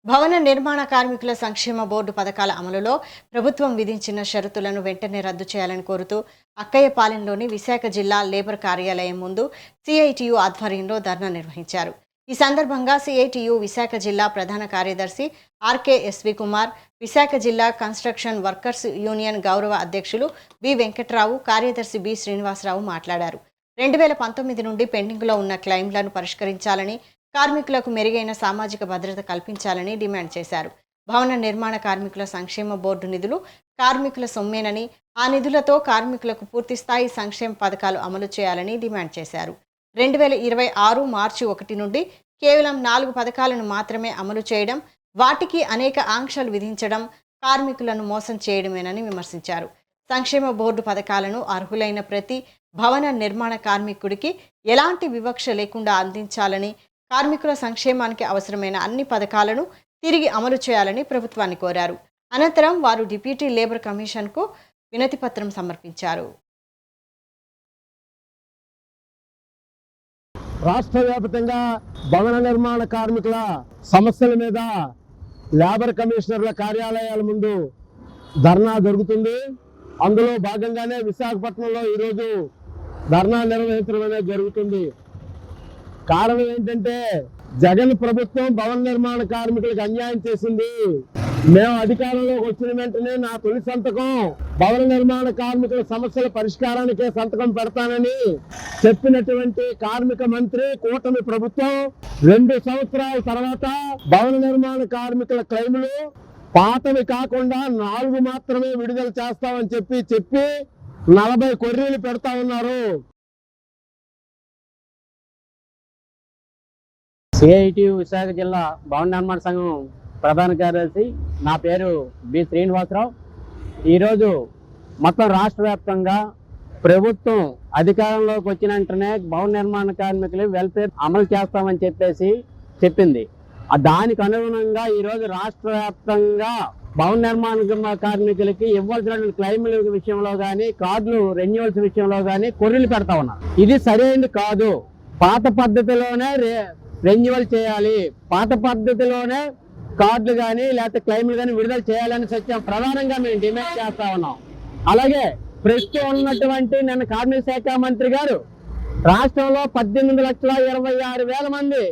భవన నిర్మాణ కార్మికుల సంక్షేమ బోర్డు పథకాల అమలులో ప్రభుత్వం విధించిన షరతులను వెంటనే రద్దు చేయాలని కోరుతూ అక్కయ్యపాలెంలోని విశాఖ జిల్లా లేబర్ కార్యాలయం ముందు సిఐటియు ఆధ్వర్యంలో ధర్నా నిర్వహించారు. ఈ సందర్భంగా సిఐటియు విశాఖ జిల్లా ప్రధాన కార్యదర్శి ఆర్కేఎస్వి కుమార్, విశాఖ జిల్లా కన్స్ట్రక్షన్ వర్కర్స్ యూనియన్ గౌరవ అధ్యక్షులు బి వెంకట్రావు, కార్యదర్శి బి శ్రీనివాసరావు మాట్లాడారు. 2019 నుండి పెండింగ్లో ఉన్న క్లెయిమ్లను పరిష్కరించాలని, కార్మికులకు మెరుగైన సామాజిక భద్రత కల్పించాలని డిమాండ్ చేశారు. భవన నిర్మాణ కార్మికుల సంక్షేమ బోర్డు నిధులు కార్మికుల సొమ్మేనని, ఆ నిధులతో కార్మికులకు పూర్తిస్థాయి సంక్షేమ పథకాలు అమలు చేయాలని డిమాండ్ చేశారు. 2026 మార్చి 1 నుండి కేవలం 4 పథకాలను మాత్రమే అమలు చేయడం, వాటికి అనేక ఆంక్షలు విధించడం కార్మికులను మోసం చేయడమేనని విమర్శించారు. సంక్షేమ బోర్డు పథకాలను అర్హులైన ప్రతి భవన నిర్మాణ కార్మికుడికి ఎలాంటి వివక్ష లేకుండా అందించాలని, కార్మికుల సంక్షేమానికి అవసరమైన అన్ని పథకాలను తిరిగి అమలు చేయాలని ప్రభుత్వాన్ని కోరారు. అనంతరం వారు డిప్యూటీ లేబర్ కమిషన్కు వినతిపత్రం సమర్పించారు. రాష్ట్ర వ్యాప్తంగా భవన నిర్మాణ కార్మికుల సమస్యల మీద లేబర్ కమిషనర్ల కార్యాలయాల ముందు ధర్నా జరుగుతుంది. అందులో భాగంగానే విశాఖపట్నంలో ఈరోజు ధర్నా నిర్వహించడం అనేది జరుగుతుంది. కారణం ఏంటంటే జగన్ ప్రభుత్వం భవన నిర్మాణ కార్మికులకు అన్యాయం చేసింది. మేము అధికారంలోకి వచ్చిన వెంటనే నా తొలి సంతకం భవన నిర్మాణ కార్మికుల సమస్యల పరిష్కారానికే సంతకం పెడతానని చెప్పినటువంటి కార్మిక మంత్రి కూటమి ప్రభుత్వం 2 సంవత్సరాల తర్వాత భవన నిర్మాణ కార్మికుల క్లెయిములు పాతవి కాకుండా 4 మాత్రమే విడుదల చేస్తామని చెప్పి 40 కొర్రీలు పెడతా ఉన్నారు. సిఐటియు విశాఖ జిల్లా భవన నిర్మాణ సంఘం ప్రధాన కార్యదర్శి, నా పేరు బి శ్రీనివాసరావు. ఈరోజు మొత్తం రాష్ట్ర వ్యాప్తంగా ప్రభుత్వం అధికారంలోకి వచ్చిన వెంటనే భవన నిర్మాణ కార్మికులు వెల్ఫేర్ అమలు చేస్తామని చెప్పింది. దానికి అనుగుణంగా ఈరోజు రాష్ట్ర వ్యాప్తంగా భవన నిర్మాణ కార్మికులకి ఇవ్వాల్సిన క్లెయిముల విషయంలో కానీ, కార్డులు రెన్యువల్స్ విషయంలో కానీ కొర్రీలు పెడతా ఉన్నారు. ఇది సరైనది కాదు. పాత పద్ధతిలోనే రెన్యువల్ చేయాలి, పాత పద్ధతిలోనే కార్డులు కానీ లేకపోతే క్లెయిమ్లు కానీ విడుదల చేయాలని సత్యం ప్రధానంగా మేము డిమాండ్ చేస్తా ఉన్నాం. అలాగే ప్రస్తుతం ఉన్నటువంటి నిన్న కార్మిక శాఖ మంత్రి గారు రాష్ట్రంలో 18,26,000 మంది